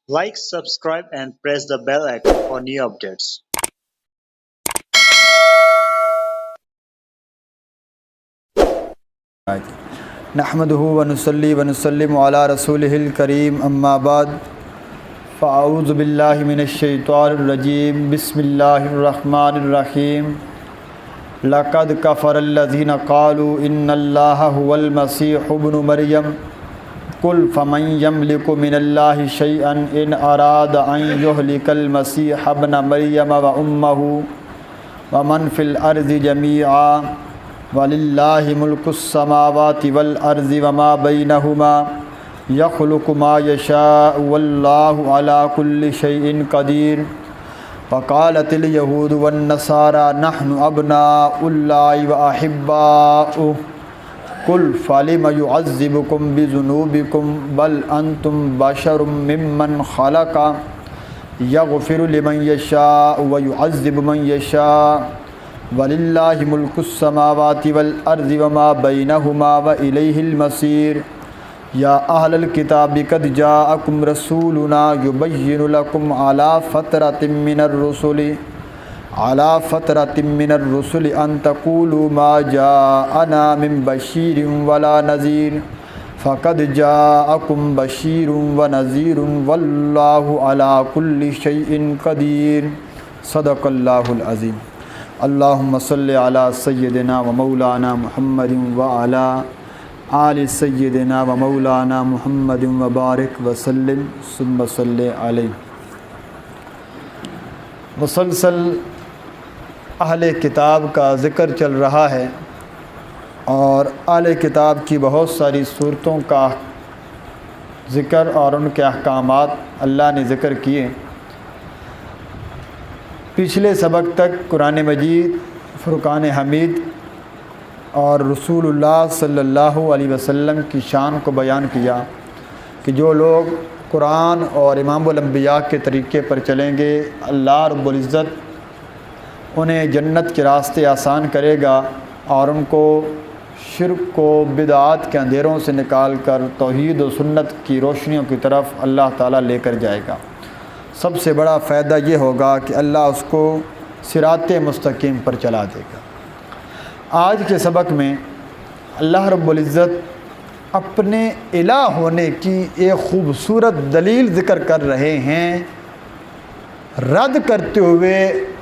Like, subscribe, and press the bell icon for new updates. نحمده ونصلي ونسلم على رسوله الكريم اما بعد فاعوذ باللہ من الشیطان الرجیم بسم اللہ الرحمن الرحیم لقد كفر الذين قالوا ان الله هو المسيح ابن مريم قل فمن يملك من الله شيئا ان اراد ان يهلك المسيح ابن مريم وامه ومن في الارض جميعا وَلِلَّهِ مُلْكُ السَّمَاوَاتِ وَالْأَرْضِ وَمَا بَيْنَهُمَا يَخْلُقُ مَا يَشَاءُ وَاللَّهُ عَلَى كُلِّ شَيْءٍ قَدِيرٌ وَقَالَتِ الْيَهُودُ وَالنَّصَارَى نَحْنُ أَبْنَاءُ اللَّهِ وَأَحِبَّاؤُهُ قُلْ فَلِمَ يُعَذِّبُكُم بِذُنُوبِكُم بَلْ أَنْتُمْ بَشَرٌ مِّمَّنْ خَلَقَ يَغْفِرُ لِمَن يَشَاءُ وَيُعَذِّبُ مَن يَشَاءُ وَلِلَّهِ مُلْكُ السَّمَاوَاتِ وَالْأَرْضِ وَمَا بَيْنَهُمَا وَإِلَيْهِ الْمَصِيرُ يَا أَهْلَ الْكِتَابِ قَدْ جَاءَكُمْ رَسُولُنَا يُبَيِّنُ لَكُمْ عَلَى فَتْرَةٍ مِّنَ الرُّسُلِ أَن تَقُولُوا مَا جَاءَنَا مِن بَشِيرٍ وَلَا نَذِيرٍ فَقَدْ جَاءَكُمْ بَشِيرٌ وَنَذِيرٌ وَاللَّهُ عَلَى كُلِّ شَيْءٍ قَدِيرٌ صدق اللہ العظیم۔ اللہم صلی علی سیدنا و مولانا محمد وعلی آل سیدنا و مولانا محمد وبارک وسلم ثم صلی علیہ۔ مسلسل اہل کتاب کا ذکر چل رہا ہے اور اہل کتاب کی بہت ساری صورتوں کا ذکر اور ان کے احکامات اللہ نے ذکر کیے۔ پچھلے سبق تک قرآن مجید، فرقان حمید اور رسول اللہ صلی اللہ علیہ وسلم کی شان کو بیان کیا کہ جو لوگ قرآن اور امام الانبیاء کے طریقے پر چلیں گے اللہ رب العزت انہیں جنت کے راستے آسان کرے گا اور ان کو شرک و بدعات کے اندھیروں سے نکال کر توحید و سنت کی روشنیوں کی طرف اللہ تعالیٰ لے کر جائے گا۔ سب سے بڑا فائدہ یہ ہوگا کہ اللہ اس کو صراط مستقیم پر چلا دے گا۔ آج کے سبق میں اللہ رب العزت اپنے الہ ہونے کی ایک خوبصورت دلیل ذکر کر رہے ہیں، رد کرتے ہوئے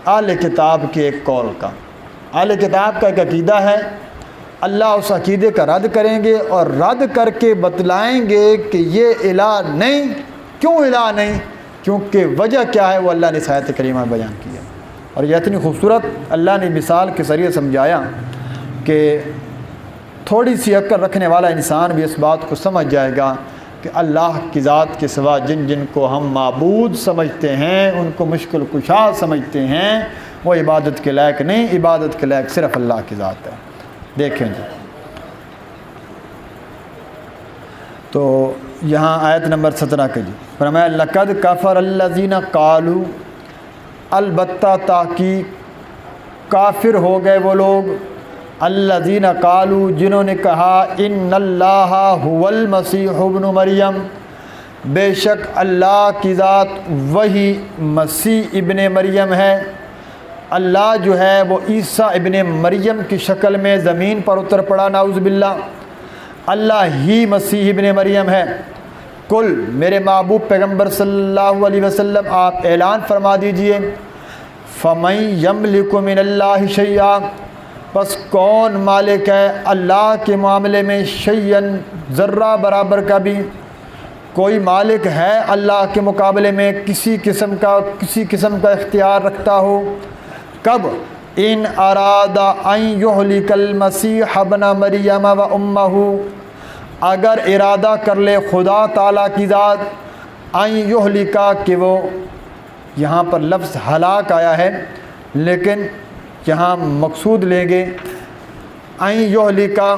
اہل کتاب کے ایک قول کا۔ اہل کتاب کا ایک عقیدہ ہے، اللہ اس عقیدے کا رد کریں گے اور رد کر کے بتلائیں گے کہ یہ الہ نہیں۔ کیوں الہ نہیں؟ کیونکہ وجہ کیا ہے وہ اللہ نے آیت کریمہ میں بیان کیا، اور یہ اتنی خوبصورت اللہ نے مثال کے ذریعے سمجھایا کہ تھوڑی سی عقل رکھنے والا انسان بھی اس بات کو سمجھ جائے گا کہ اللہ کی ذات کے سوا جن جن کو ہم معبود سمجھتے ہیں، ان کو مشکل کشا سمجھتے ہیں، وہ عبادت کے لائق نہیں، عبادت کے لائق صرف اللہ کی ذات ہے۔ دیکھیں جی، تو یہاں آیت نمبر 17 کے جی فرمایا لقد کفر الذین قالوا، البتہ تحقیق کافر ہو گئے وہ لوگ، الذین قالوا جنہوں نے کہا ان اللہ هو المسیح ابن مریم، بے شک اللہ کی ذات وہی مسیح ابن مریم ہے۔ اللہ جو ہے وہ عیسیٰ ابن مریم کی شکل میں زمین پر اتر پڑا، نعوذ باللہ، اللہ ہی مسیح ابن مریم ہے۔ کل میرے محبوب پیغمبر صلی اللہ علیہ وسلم آپ اعلان فرما دیجئے، فَمَن يَمْلِكُ مِنَ اللَّهِ شَيْئًا، پس کون مالک ہے اللہ کے معاملے میں، شیئن ذرہ برابر کا بھی، کوئی مالک ہے اللہ کے مقابلے میں کسی قسم کا اختیار رکھتا ہو؟ کب؟ ان اراد ان یہلک المسیح ابن مریم و امہ، اگر ارادہ کر لے خدا تعالیٰ کی ذات، ان یہلکا کہ وہ، یہاں پر لفظ ہلاک آیا ہے لیکن یہاں مقصود لیں گے ان یہلکا،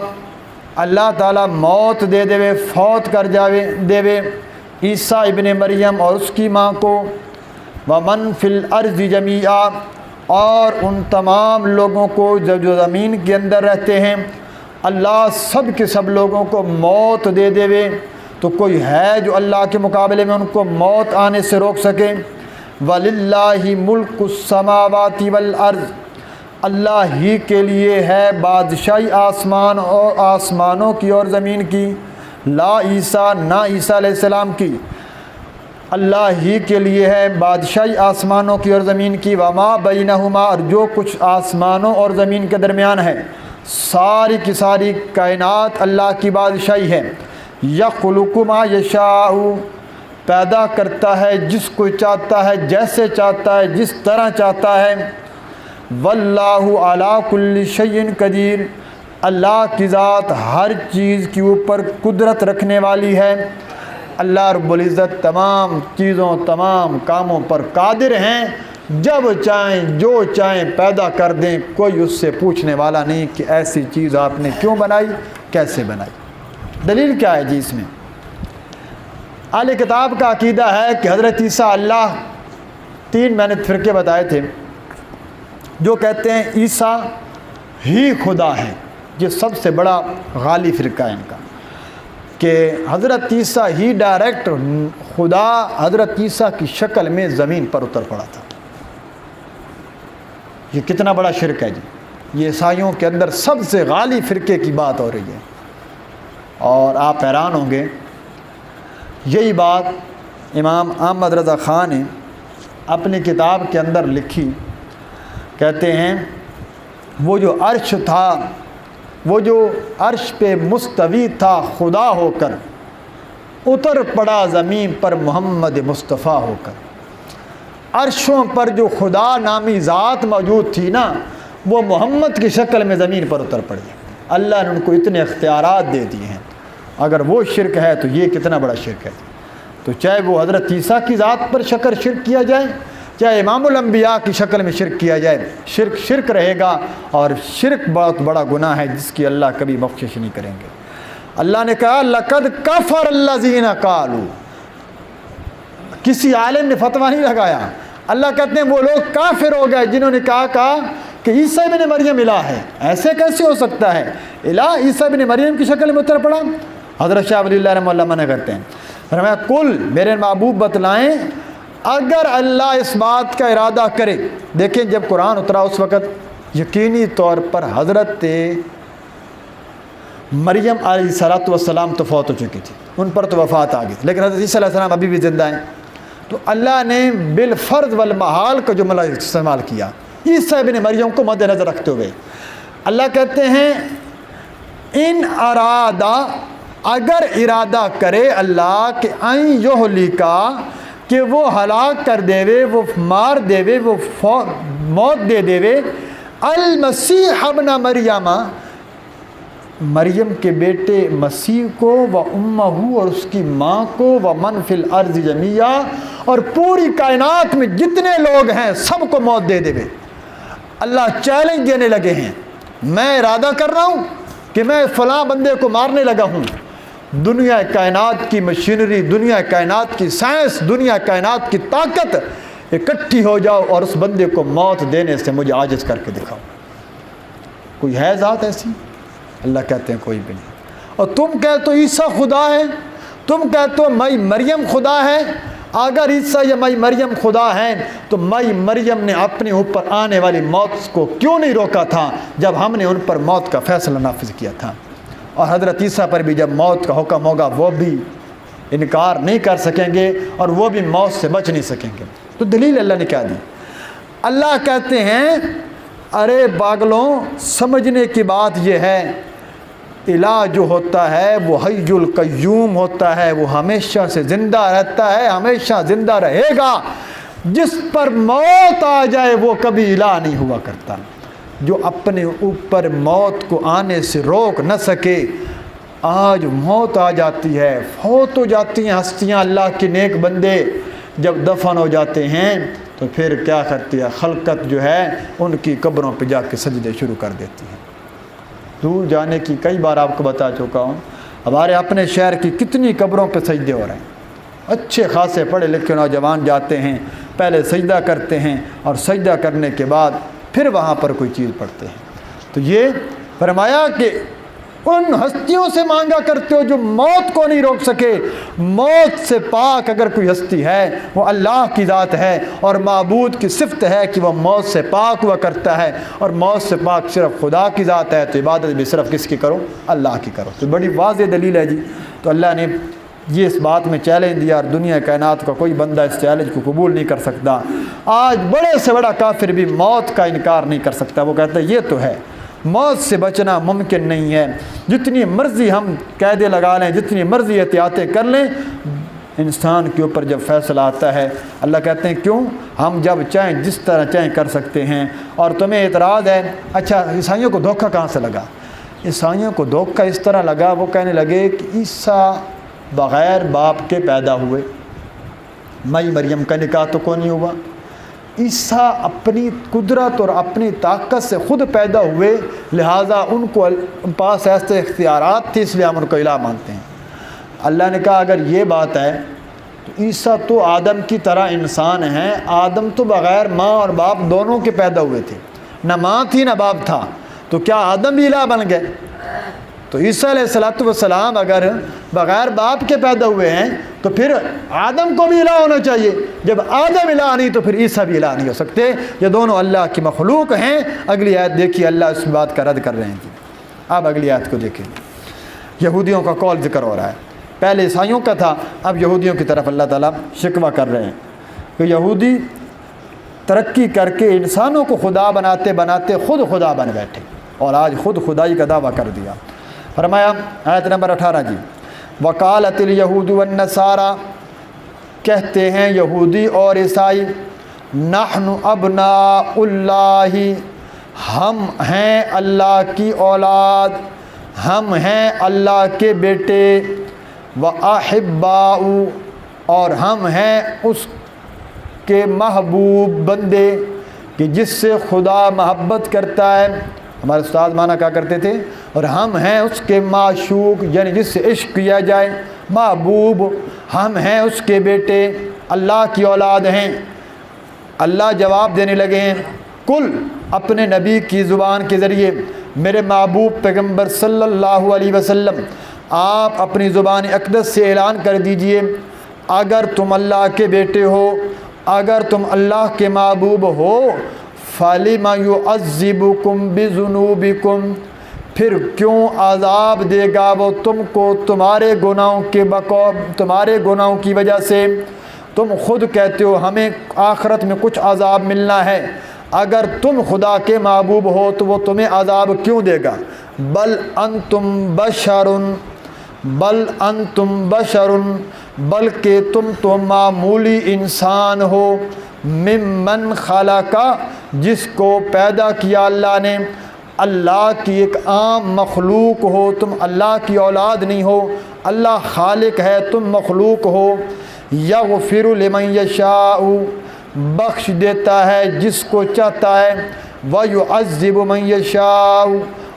اللہ تعالیٰ موت دے دے، فوت کر دے عیسیٰ ابن مریم اور اس کی ماں کو، ومن فی الارض جمیعا، اور ان تمام لوگوں کو جو زمین کے اندر رہتے ہیں، اللہ سب کے سب لوگوں کو موت دے دے، تو کوئی ہے جو اللہ کے مقابلے میں ان کو موت آنے سے روک سکے؟ وَلِلَّهِ مُلْكُ السَّمَاوَاتِ وَالْأَرْضِ، اللہ ہی کے لیے ہے بادشاہی آسمان اور آسمانوں کی اور زمین کی، لا عیسیٰ، نہ عیسیٰ علیہ السلام کی، اللہ ہی کے لیے ہے بادشاہی آسمانوں کی اور زمین کی، وما بینہما، اور جو کچھ آسمانوں اور زمین کے درمیان ہے، ساری کی ساری کائنات اللہ کی بادشاہی ہے۔ یخلق ما یشاء، پیدا کرتا ہے جس کو چاہتا ہے، جیسے چاہتا ہے، جس طرح چاہتا ہے۔ واللہ علی کل شیء قدیر، اللہ کی ذات ہر چیز کے اوپر قدرت رکھنے والی ہے۔ اللہ رب العزت تمام چیزوں، تمام کاموں پر قادر ہیں، جب چاہیں جو چاہیں پیدا کر دیں، کوئی اس سے پوچھنے والا نہیں کہ ایسی چیز آپ نے کیوں بنائی، کیسے بنائی۔ دلیل کیا ہے جی اس میں؟ اہل کتاب کا عقیدہ ہے کہ حضرت عیسیٰ اللہ، 3 میں نے فرقے بتائے تھے جو کہتے ہیں عیسیٰ ہی خدا ہے، یہ سب سے بڑا غالی فرقہ ہے ان کا، کہ حضرت عیسیٰ ہی ڈائریکٹ خدا حضرت عیسیٰ کی شکل میں زمین پر اتر پڑا تھا۔ یہ کتنا بڑا شرک ہے جی، یہ عیسائیوں کے اندر سب سے غالی فرقے کی بات ہو رہی ہے، اور آپ حیران ہوں گے یہی بات امام احمد رضا خان نے اپنی کتاب کے اندر لکھی، کہتے ہیں وہ جو عرش تھا، وہ جو عرش پہ مستوی تھا خدا ہو کر، اتر پڑا زمین پر محمد مصطفیٰ ہو کر۔ عرشوں پر جو خدا نامی ذات موجود تھی نا، وہ محمد کی شکل میں زمین پر اتر پڑی۔ اللہ نے ان کو اتنے اختیارات دے دیے ہیں، اگر وہ شرک ہے تو یہ کتنا بڑا شرک ہے۔ تو چاہے وہ حضرت عیسیٰ کی ذات پر شرک کیا جائے، چاہے امام الانبیاء کی شکل میں شرک کیا جائے، شرک شرک رہے گا، اور شرک بہت بڑا گناہ ہے جس کی اللہ کبھی بخشش نہیں کریں گے۔ اللہ نے کہا لقد کفر الذین قالوا، کسی عالم نے فتویٰ نہیں لگایا، اللہ کہتے ہیں وہ لوگ کافر ہو گئے جنہوں نے کہا کہ عیسیٰ ابن مریم الہ ہے۔ ایسے کیسے ہو سکتا ہے؟ الہ عیسیٰ ابن مریم کی شکل میں اتر پڑا؟ حضرت شاہ ولی اللہ رحمہ اللہ منع کرتے ہیں، فرمایا کل میرے محبوب بتلائیں اگر اللہ اس بات کا ارادہ کرے۔ دیکھیں جب قرآن اترا اس وقت یقینی طور پر حضرت مریم علیہ السلام تو فوت ہو چکی تھی، ان پر تو وفات آ گئی، لیکن حضرت عیسیٰ علیہ السلام ابھی بھی زندہ ہیں۔ تو اللہ نے بالفرض والمحال کا جملہ استعمال کیا عیسیٰ ابن مریم کو مد نظر رکھتے ہوئے۔ اللہ کہتے ہیں ان ارادہ، اگر ارادہ کرے اللہ کہ این یہلکا، کہ وہ ہلاک کر دے، وہ مار دے، وہ موت دے دے المسیح ابن مریم، مریم کے بیٹے مسیح کو، و امہ، اور اس کی ماں کو، و من فی الارض جمیعا، اور پوری کائنات میں جتنے لوگ ہیں سب کو موت دے دے۔ اللہ چیلنج دینے لگے ہیں، میں ارادہ کر رہا ہوں کہ میں فلاں بندے کو مارنے لگا ہوں، دنیا کائنات کی مشینری، دنیا کائنات کی سائنس، دنیا کائنات کی طاقت اکٹھی ہو جاؤ اور اس بندے کو موت دینے سے مجھے عاجز کر کے دکھاؤ۔ کوئی ہے ذات ایسی؟ اللہ کہتے ہیں کوئی بھی نہیں۔ اور تم کہتے ہو عیسیٰ خدا ہے، تم کہتے ہو مائی مریم خدا ہے۔ اگر عیسیٰ یا مائی مریم خدا ہے تو مائی مریم نے اپنے اوپر آنے والی موت کو کیوں نہیں روکا تھا جب ہم نے ان پر موت کا فیصلہ نافذ کیا تھا؟ اور حضرت عیسیٰ پر بھی جب موت کا حکم ہوگا وہ بھی انکار نہیں کر سکیں گے اور وہ بھی موت سے بچ نہیں سکیں گے۔ تو دلیل اللہ نے کیا دی؟ اللہ کہتے ہیں ارے پاگلوں، سمجھنے کی بات یہ ہے الہ جو ہوتا ہے وہ حی القیوم ہوتا ہے، وہ ہمیشہ سے زندہ رہتا ہے، ہمیشہ زندہ رہے گا۔ جس پر موت آ جائے وہ کبھی الہ نہیں ہوا کرتا۔ جو اپنے اوپر موت کو آنے سے روک نہ سکے، آج موت آ جاتی ہے، فوت ہو جاتی ہیں ہستیاں، اللہ کے نیک بندے جب دفن ہو جاتے ہیں تو پھر کیا کرتی ہے خلقت جو ہے ان کی قبروں پہ جا کے سجدے شروع کر دیتی ہے۔ دور جانے کی کئی بار آپ کو بتا چکا ہوں، ہمارے اپنے شہر کی کتنی قبروں پہ سجدے ہو رہے ہیں۔ اچھے خاصے پڑھے لکھے نوجوان جاتے ہیں، پہلے سجدہ کرتے ہیں اور سجدہ کرنے کے بعد پھر وہاں پر کوئی چیز پڑھتے ہیں۔ تو یہ فرمایا کہ ان ہستیوں سے مانگا کرتے ہو جو موت کو نہیں روک سکے۔ موت سے پاک اگر کوئی ہستی ہے وہ اللہ کی ذات ہے، اور معبود کی صفت ہے کہ وہ موت سے پاک ہوا کرتا ہے، اور موت سے پاک صرف خدا کی ذات ہے، تو عبادت بھی صرف کس کی کرو؟ اللہ کی کرو۔ تو بڑی واضح دلیل ہے جی۔ تو اللہ نے یہ اس بات میں چیلنج دیا، اور دنیا کائنات کا کوئی بندہ اس چیلنج کو قبول نہیں کر سکتا۔ آج بڑے سے بڑا کافر بھی موت کا انکار نہیں کر سکتا، وہ کہتا ہے یہ تو ہے، موت سے بچنا ممکن نہیں ہے، جتنی مرضی ہم قیدیں لگا لیں، جتنی مرضی احتیاطیں کر لیں، انسان کے اوپر جب فیصلہ آتا ہے اللہ کہتے ہیں کیوں؟ ہم جب چاہیں جس طرح چاہیں کر سکتے ہیں۔ اور تمہیں اعتراض ہے، اچھا عیسائیوں کو دھوکہ کہاں سے لگا؟ عیسائیوں کو دھوکہ اس طرح لگا، وہ کہنے لگے کہ عیسیٰ بغیر باپ کے پیدا ہوئے، مئی مریم کا نکاح تو کو نہیں ہوا، عیسیٰ اپنی قدرت اور اپنی طاقت سے خود پیدا ہوئے، لہٰذا ان کو پاس ایسے اختیارات تھے، اس لیے ہم ان کو الہ مانتے ہیں۔ اللہ نے کہا اگر یہ بات ہے تو عیسیٰ تو آدم کی طرح انسان ہیں، آدم تو بغیر ماں اور باپ دونوں کے پیدا ہوئے تھے، نہ ماں تھی نہ باپ تھا، تو کیا آدم بھی الہ بن گئے؟ تو عیسیٰ علیہ السلام اگر بغیر باپ کے پیدا ہوئے ہیں تو پھر آدم کو بھی الہ ہونا چاہیے، جب آدم الہ نہیں تو پھر عیسیٰ بھی الہ نہیں ہو سکتے، یہ دونوں اللہ کی مخلوق ہیں۔ اگلی آیت دیکھیے، اللہ اس بات کا رد کر رہے ہیں۔ اب اگلی آیت کو دیکھیں، یہودیوں کا قول ذکر ہو رہا ہے، پہلے عیسائیوں کا تھا، اب یہودیوں کی طرف اللہ تعالیٰ شکوہ کر رہے ہیں کہ یہودی ترقی کر کے انسانوں کو خدا بناتے بناتے خود خدا بن بیٹھے، اور آج خود خدائی کا دعویٰ کر دیا۔ فرمایا آیت نمبر 18 جی، وقالت الیہود والنصارى، کہتے ہیں یہودی اور عیسائی، نحن ابناء اللہ، ہم ہیں اللہ کی اولاد، ہم ہیں اللہ کے بیٹے، وأحباء، اور ہم ہیں اس کے محبوب بندے کہ جس سے خدا محبت کرتا ہے۔ ہمارے استاد مانا کیا کرتے تھے، اور ہم ہیں اس کے معشوق، یعنی جس سے عشق کیا جائے، محبوب، ہم ہیں اس کے بیٹے، اللہ کی اولاد ہیں۔ اللہ جواب دینے لگے ہیں، کل، اپنے نبی کی زبان کے ذریعے، میرے محبوب پیغمبر صلی اللہ علیہ وسلم، آپ اپنی زبان اقدس سے اعلان کر دیجئے، اگر تم اللہ کے بیٹے ہو، اگر تم اللہ کے محبوب ہو، فَلِمَ يُعَذِّبُكُمْ بِذُنُوبِكُمْ، پھر کیوں عذاب دے گا وہ تم کو تمہارے گناہوں کی وجہ سے؟ تم خود کہتے ہو ہمیں آخرت میں کچھ عذاب ملنا ہے، اگر تم خدا کے محبوب ہو تو وہ تمہیں عذاب کیوں دے گا؟ بل انتم بشر، بلکہ تم تو معمولی انسان ہو، ممن خلق، جس کو پیدا کیا اللہ نے، اللہ کی ایک عام مخلوق ہو، تم اللہ کی اولاد نہیں ہو، اللہ خالق ہے، تم مخلوق ہو۔ یغفر لمن یشاء، بخش دیتا ہے جس کو چاہتا ہے، ویعذب من یشاء،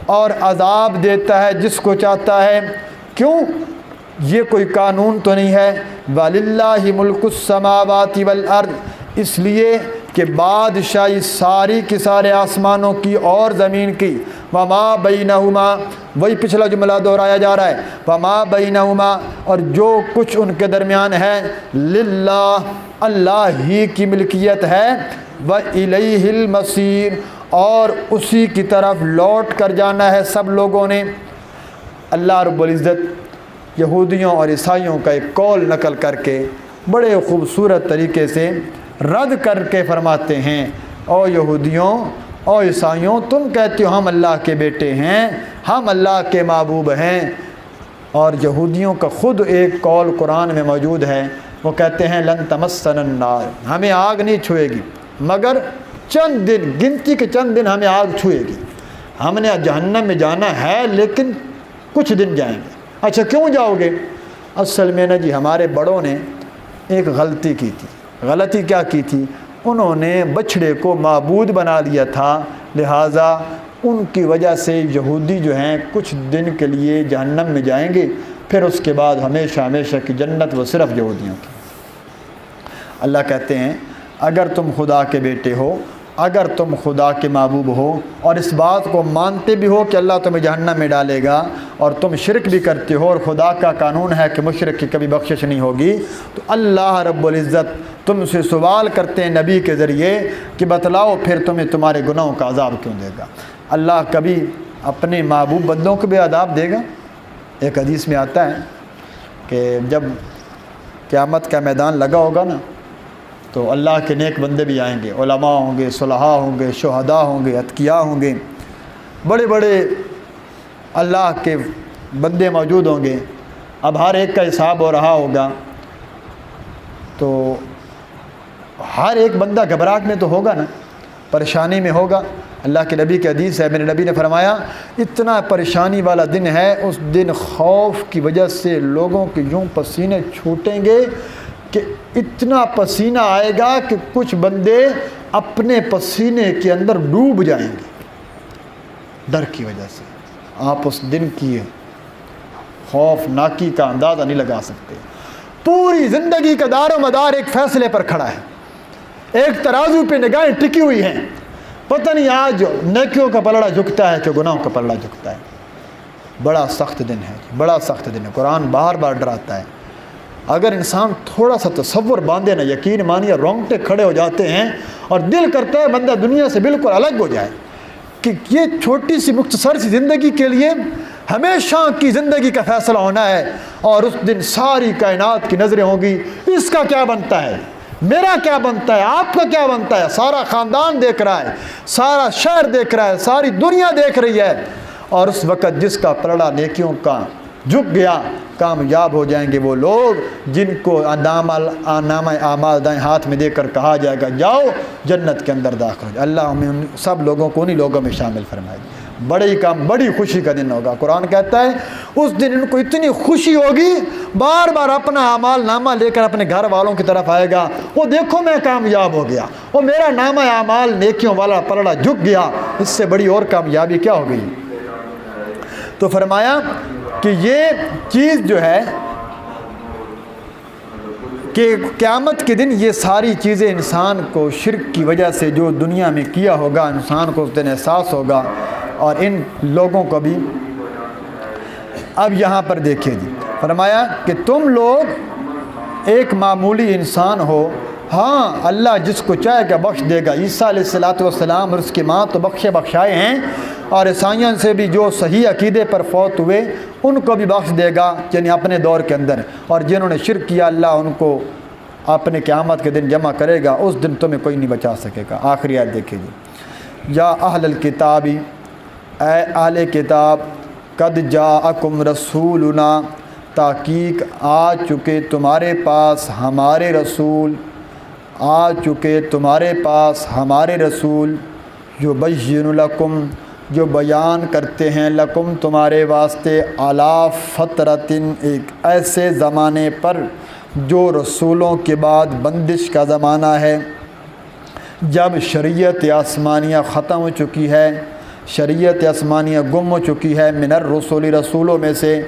اور عذاب دیتا ہے جس کو چاہتا ہے۔ کیوں؟ یہ کوئی قانون تو نہیں ہے، وَلِلَّهِ مُلْكُ السَّمَاوَاتِ وَالْأَرْضِ، اس لیے کہ بادشاہی ساری کی سارے آسمانوں کی اور زمین کی، وَمَا بَيْنَهُمَا، وہی پچھلا جملہ دہرایا جا رہا ہے، وَمَا بَيْنَهُمَا، اور جو کچھ ان کے درمیان ہے، للہ، اللہ ہی کی ملکیت ہے، وَإِلَيْهِ الْمَصِيرُ، اور اسی کی طرف لوٹ کر جانا ہے سب لوگوں نے۔ اللہ رب العزت یہودیوں اور عیسائیوں کا ایک قول نقل کر کے بڑے خوبصورت طریقے سے رد کر کے فرماتے ہیں، او یہودیوں، او عیسائیوں، تم کہتے ہو ہم اللہ کے بیٹے ہیں، ہم اللہ کے محبوب ہیں، اور یہودیوں کا خود ایک قول قرآن میں موجود ہے، وہ کہتے ہیں لن تمسنا النار، ہمیں آگ نہیں چھوئے گی مگر چند دن، گنتی کے چند دن ہمیں آگ چھوئے گی، ہم نے جہنم میں جانا ہے لیکن کچھ دن جائیں گے۔ اچھا کیوں جاؤ گے؟ اصل میں جی ہمارے بڑوں نے ایک غلطی کی تھی۔ غلطی کیا کی تھی؟ انہوں نے بچھڑے کو معبود بنا لیا تھا، لہٰذا ان کی وجہ سے یہودی جو ہیں کچھ دن کے لیے جہنم میں جائیں گے، پھر اس کے بعد ہمیشہ ہمیشہ کی جنت وہ صرف یہودیوں کی۔ اللہ کہتے ہیں اگر تم خدا کے بیٹے ہو، اگر تم خدا کے محبوب ہو اور اس بات کو مانتے بھی ہو کہ اللہ تمہیں جہنم میں ڈالے گا، اور تم شرک بھی کرتے ہو اور خدا کا قانون ہے کہ مشرک کی کبھی بخشش نہیں ہوگی، تو اللہ رب العزت تم سے سوال کرتے ہیں نبی کے ذریعے کہ بتلاؤ پھر تمہیں تمہارے گناہوں کا عذاب کیوں دے گا؟ اللہ کبھی اپنے محبوب بندوں کو بھی عذاب دے گا؟ ایک حدیث میں آتا ہے کہ جب قیامت کا میدان لگا ہوگا نا، تو اللہ کے نیک بندے بھی آئیں گے، علماء ہوں گے، صلحاء ہوں گے، شہداء ہوں گے، اتقیاء ہوں گے، بڑے بڑے اللہ کے بندے موجود ہوں گے۔ اب ہر ایک کا حساب ہو رہا ہوگا، تو ہر ایک بندہ گھبراہٹ میں تو ہوگا نا، پریشانی میں ہوگا۔ اللہ کے نبی کی حدیث ہے، میرے نبی نے فرمایا اتنا پریشانی والا دن ہے، اس دن خوف کی وجہ سے لوگوں کے یوں پسینے چھوٹیں گے کہ اتنا پسینہ آئے گا کہ کچھ بندے اپنے پسینے کے اندر ڈوب جائیں گے ڈر کی وجہ سے۔ آپ اس دن کی خوفناکی کا اندازہ نہیں لگا سکتے۔ پوری زندگی کا دار و مدار ایک فیصلے پر کھڑا ہے، ایک ترازو پہ نگاہیں ٹکی ہوئی ہیں، پتہ نہیں آج نیکیوں کا پلڑا جھکتا ہے کہ گناہوں کا پلڑا جھکتا ہے۔ بڑا سخت دن ہے، بڑا سخت دن ہے۔ قرآن بار بار ڈراتا ہے۔ اگر انسان تھوڑا سا تصور باندھے نا، یقین مانیے رونگٹے کھڑے ہو جاتے ہیں اور دل کرتا ہے بندہ دنیا سے بالکل الگ ہو جائے، کہ یہ چھوٹی سی مختصر سی زندگی کے لیے ہمیشہ کی زندگی کا فیصلہ ہونا ہے، اور اس دن ساری کائنات کی نظریں ہوں گی، اس کا کیا بنتا ہے، میرا کیا بنتا ہے، آپ کا کیا بنتا ہے۔ سارا خاندان دیکھ رہا ہے، سارا شہر دیکھ رہا ہے، ساری دنیا دیکھ رہی ہے، اور اس وقت جس کا پلڑا نیکیوں کا جھک گیا، کامیاب ہو جائیں گے وہ لوگ جن کو نامہ اعمال دائیں ہاتھ میں دے کر کہا جائے گا جاؤ جنت کے اندر داخل ہو جاؤ۔ اللہ ہمیں ان سب لوگوں کو انہی لوگوں میں شامل فرمائے۔ بڑی خوشی کا دن ہوگا۔ قرآن کہتا ہے اس دن ان کو اتنی خوشی ہوگی، بار بار اپنا اعمال نامہ لے کر اپنے گھر والوں کی طرف آئے گا، وہ دیکھو میں کامیاب ہو گیا، وہ میرا نامہ اعمال نیکیوں والا پلڑا جھک گیا، اس سے بڑی اور کامیابی کیا ہو گئی۔ تو فرمایا کہ یہ چیز جو ہے کہ قیامت کے دن یہ ساری چیزیں انسان کو شرک کی وجہ سے جو دنیا میں کیا ہوگا، انسان کو اس دن احساس ہوگا، اور ان لوگوں کو بھی۔ اب یہاں پر دیکھیے جی، فرمایا کہ تم لوگ ایک معمولی انسان ہو، ہاں اللہ جس کو چاہے گا بخش دے گا۔ عیسیٰ علیہ الصلوۃ والسلام اور اس کی ماں تو بخشائے ہیں، اور عیسائیوں سے بھی جو صحیح عقیدے پر فوت ہوئے ان کو بھی بخش دے گا، یعنی اپنے دور کے اندر، اور جنہوں نے شرک کیا اللہ ان کو اپنے قیامت کے دن جمع کرے گا، اس دن تمہیں کوئی نہیں بچا سکے گا۔ آخری آیت دیکھیں جی، یا اہل الکتاب، اے اہل کتاب، قد جاءکم رسولنا، تحقیق آ چکے تمہارے پاس ہمارے رسول، آ چکے تمہارے پاس ہمارے رسول، یبین لکم، جو بیان کرتے ہیں، لکم تمہارے واسطے، علی فترتن، ایک ایسے زمانے پر جو رسولوں کے بعد بندش کا زمانہ ہے، جب شریعت آسمانیہ ختم ہو چکی ہے، شریعت آسمانیہ گم ہو چکی ہے، من الرسول، رسولوں میں سے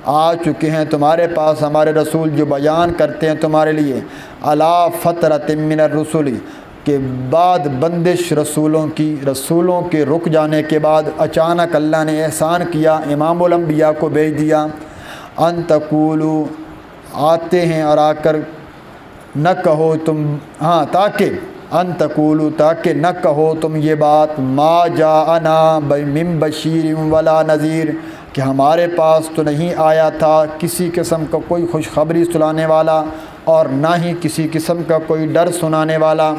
آ چکے ہیں تمہارے پاس ہمارے رسول جو بیان کرتے ہیں تمہارے لیے، علی فترۃ من الرسل، کے بعد بندش رسولوں کی، رسولوں کے رک جانے کے بعد اچانک اللہ نے احسان کیا، امام الانبیاء کو بھیج دیا، ان تقولوا، آتے ہیں اور آ کر نہ کہو تم، ہاں تاکہ ان تقولوا، تاکہ نہ کہو تم یہ بات، ما جاءنا من بشیر ولا نذیر، کہ ہمارے پاس تو نہیں آیا تھا کسی قسم کا کوئی خوشخبری سنانے والا اور نہ ہی کسی قسم کا کوئی ڈر سنانے والا۔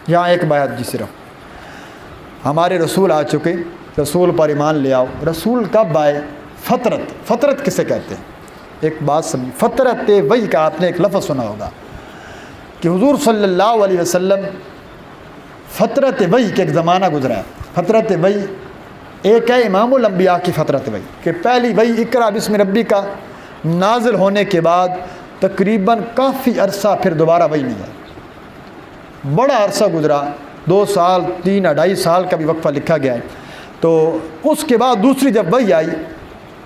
یہاں ایک بات جی، صرف ہمارے رسول آ چکے، رسول پر ایمان لے آؤ۔ رسول کب آئے؟ فطرت کسے کہتے ہیں؟ ایک بات سمجھ، فطرت وحی کا آپ نے ایک لفظ سنا ہوگا کہ حضور صلی اللہ علیہ وسلم فطرت وحی کے ایک زمانہ گزرا ہے۔ فطرت وحی ایک ہے امام الانبیاء کی فطرت وحی، کہ پہلی وحی اقرا بسم ربی کا نازل ہونے کے بعد تقریباً کافی عرصہ پھر دوبارہ وحی نہیں آئی، بڑا عرصہ گزرا، 2 سال 3 2.5 سال کا بھی وقفہ لکھا گیا ہے۔ تو اس کے بعد دوسری جب وحی آئی،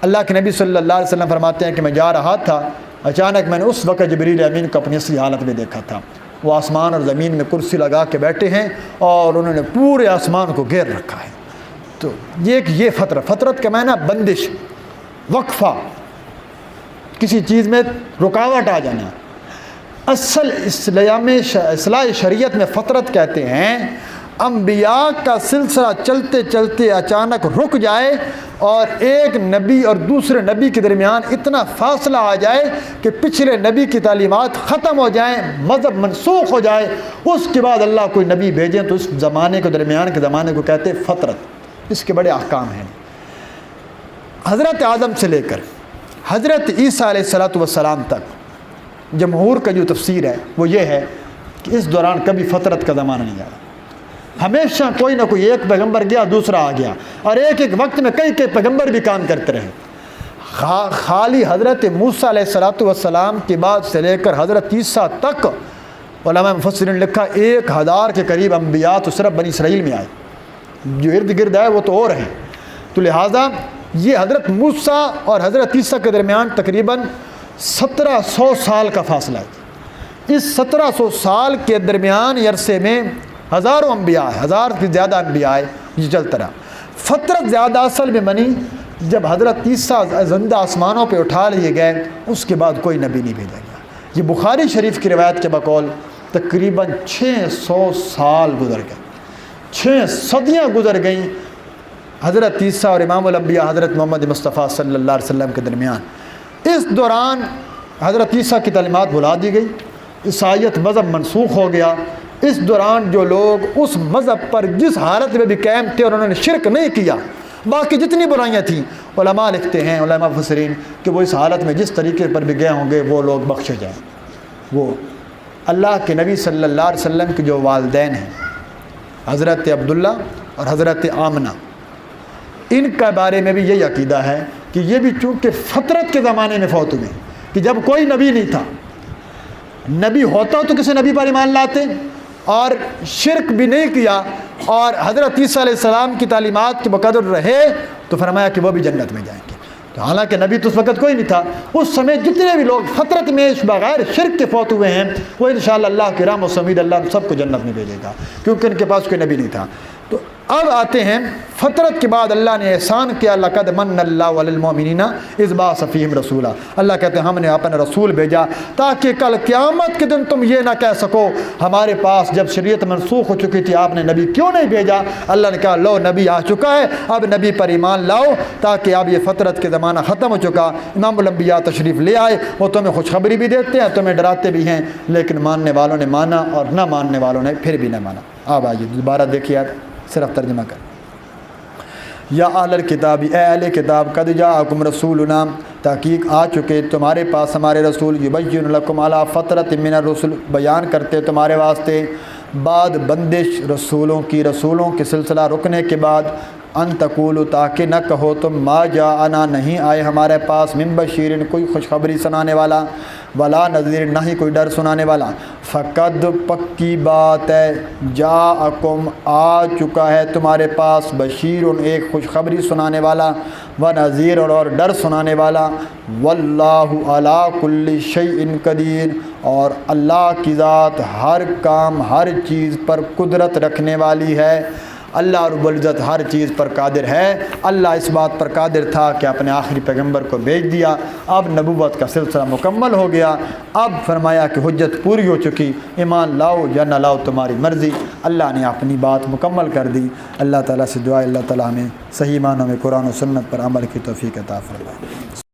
اللہ کے نبی صلی اللہ علیہ وسلم فرماتے ہیں کہ میں جا رہا تھا، اچانک میں نے اس وقت جبریل امین کو اپنی اصلی حالت میں دیکھا تھا، وہ آسمان اور زمین میں کرسی لگا کے بیٹھے ہیں اور انہوں نے پورے آسمان کو گھیر رکھا ہے۔ تو یہ فطرت کا معنی بندش، وقفہ، کسی چیز میں رکاوٹ آ جانا۔ اصل اصلاح شریعت میں فطرت کہتے ہیں انبیاء کا سلسلہ چلتے چلتے اچانک رک جائے اور ایک نبی اور دوسرے نبی کے درمیان اتنا فاصلہ آ جائے کہ پچھلے نبی کی تعلیمات ختم ہو جائیں، مذہب منسوخ ہو جائے، اس کے بعد اللہ کوئی نبی بھیجیں تو اس زمانے کو درمیان کے زمانے کو کہتے ہیں فطرت۔ اس کے بڑے احکام ہیں۔ حضرت آدم سے لے کر حضرت عیسیٰ علیہ السلام تک جمہور کا جو تفسیر ہے وہ یہ ہے کہ اس دوران کبھی فطرت کا زمانہ نہیں آیا، ہمیشہ کوئی نہ کوئی ایک پیغمبر گیا دوسرا آ گیا، اور ایک وقت میں کئی پیغمبر بھی کام کرتے رہے۔ خالی حضرت موسیٰ علیہ السلام کے بعد سے لے کر حضرت عیسیٰ تک علماء مفسرین نے لکھا 1000 کے قریب انبیاء تو صرف بنی اسرائیل میں آئے، جو ارد گرد آئے وہ تو اور ہیں۔ تو لہٰذا یہ حضرت موسیٰ اور حضرت عیسیٰ کے درمیان تقریباً 1700 سال کا فاصلہ ہے۔ اس 1700 سال کے درمیان عرصے میں ہزاروں انبیاء ہیں، 1000 سے زیادہ انبیاء آئے، یہ چلتا رہا۔ فطرت زیادہ اصل میں بنی جب حضرت عیسیٰ زندہ آسمانوں پہ اٹھا لیے گئے، اس کے بعد کوئی نبی نہیں بھیجا گیا۔ یہ بخاری شریف کی روایت کے بقول تقریباً 600 سال گزر گئے، 6 صدیاں گزر گئیں حضرت عیسیٰ اور امام الانبیاء حضرت محمد مصطفیٰ صلی اللہ علیہ وسلم کے درمیان۔ اس دوران حضرت عیسیٰ کی تعلیمات بھلا دی گئی، عیسائیت مذہب منسوخ ہو گیا۔ اس دوران جو لوگ اس مذہب پر جس حالت میں بھی قائم تھے اور انہوں نے شرک نہیں کیا، باقی جتنی برائیاں تھیں، علماء لکھتے ہیں، علماء مفسرین، کہ وہ اس حالت میں جس طریقے پر بھی گئے ہوں گے وہ لوگ بخشے جائیں۔ وہ اللہ کے نبی صلی اللہ علیہ وسلم کے جو والدین ہیں حضرت عبداللہ اور حضرت آمنہ، ان کا بارے میں بھی یہی عقیدہ ہے کہ یہ بھی چونکہ فطرت کے زمانے میں فوت ہوئے کہ جب کوئی نبی نہیں تھا، نبی ہوتا تو کسی نبی پر ایمان لاتے اور شرک بھی نہیں کیا اور حضرت عیسیٰ علیہ السلام کی تعلیمات کے بقدر رہے تو فرمایا کہ وہ بھی جنت میں جائیں گے۔ تو حالانکہ نبی تو اس وقت کوئی نہیں تھا، اس سمے جتنے بھی لوگ فطرت میں بغیر شرک کے فوت ہوئے ہیں وہ انشاءاللہ اللہ کی رحمت و سمید اللہ سب کو جنت میں بھیجے گا، کیونکہ ان کے پاس کوئی نبی نہیں تھا۔ تو اب آتے ہیں فطرت کے بعد اللہ نے احسان کیا، لقد من اللہ علی المؤمنین اذ بعث فیہم رسولا، اللہ کہتے ہیں ہم نے اپنا رسول بھیجا تاکہ کل قیامت کے دن تم یہ نہ کہہ سکو ہمارے پاس جب شریعت منسوخ ہو چکی تھی آپ نے نبی کیوں نہیں بھیجا۔ اللہ نے کہا لو نبی آ چکا ہے، اب نبی پر ایمان لاؤ تاکہ اب یہ فطرت کے زمانہ ختم ہو چکا۔ امام الانبیاء تشریف لے آئے، وہ تمہیں خوشخبری بھی دیتے ہیں، تمہیں ڈراتے بھی ہیں، لیکن ماننے والوں نے مانا اور نہ ماننے والوں نے پھر بھی نہ مانا۔ اب آئیے دوبارہ دیکھیے، صرف ترجمہ کر۔ یا اہل الکتاب، اے اہل کتاب، قد جاءکم رسولنا، تحقیق آ چکے تمہارے پاس ہمارے رسول، یبین لکم علی فترۃ من الرسل، بیان کرتے تمہارے واسطے بعد بندش رسولوں کے سلسلہ رکنے کے بعد، ان تقولوا، تاکہ نہ کہو تم، ما جاءنا، نہیں آئے ہمارے پاس، من بشیر، کوئی خوشخبری سنانے والا، ولا نذیر، نہ ہی کوئی ڈر سنانے والا، فقد، پکی بات ہے، جاءکم، آ چکا ہے تمہارے پاس، بشیر، ایک خوشخبری سنانے والا، و نذیر، اور ڈر سنانے والا، واللہ علی کل شیء قدیر، اور اللہ کی ذات ہر کام ہر چیز پر قدرت رکھنے والی ہے۔ اللہ رب العزت ہر چیز پر قادر ہے۔ اللہ اس بات پر قادر تھا کہ اپنے آخری پیغمبر کو بھیج دیا، اب نبوت کا سلسلہ مکمل ہو گیا، اب فرمایا کہ حجت پوری ہو چکی، ایمان لاؤ یا نہ لاؤ تمہاری مرضی، اللہ نے اپنی بات مکمل کر دی۔ اللہ تعالیٰ سے دعا، اللہ تعالیٰ ہمیں صحیح معنوں میں قرآن و سنت پر عمل کی توفیق عطا فرمائے۔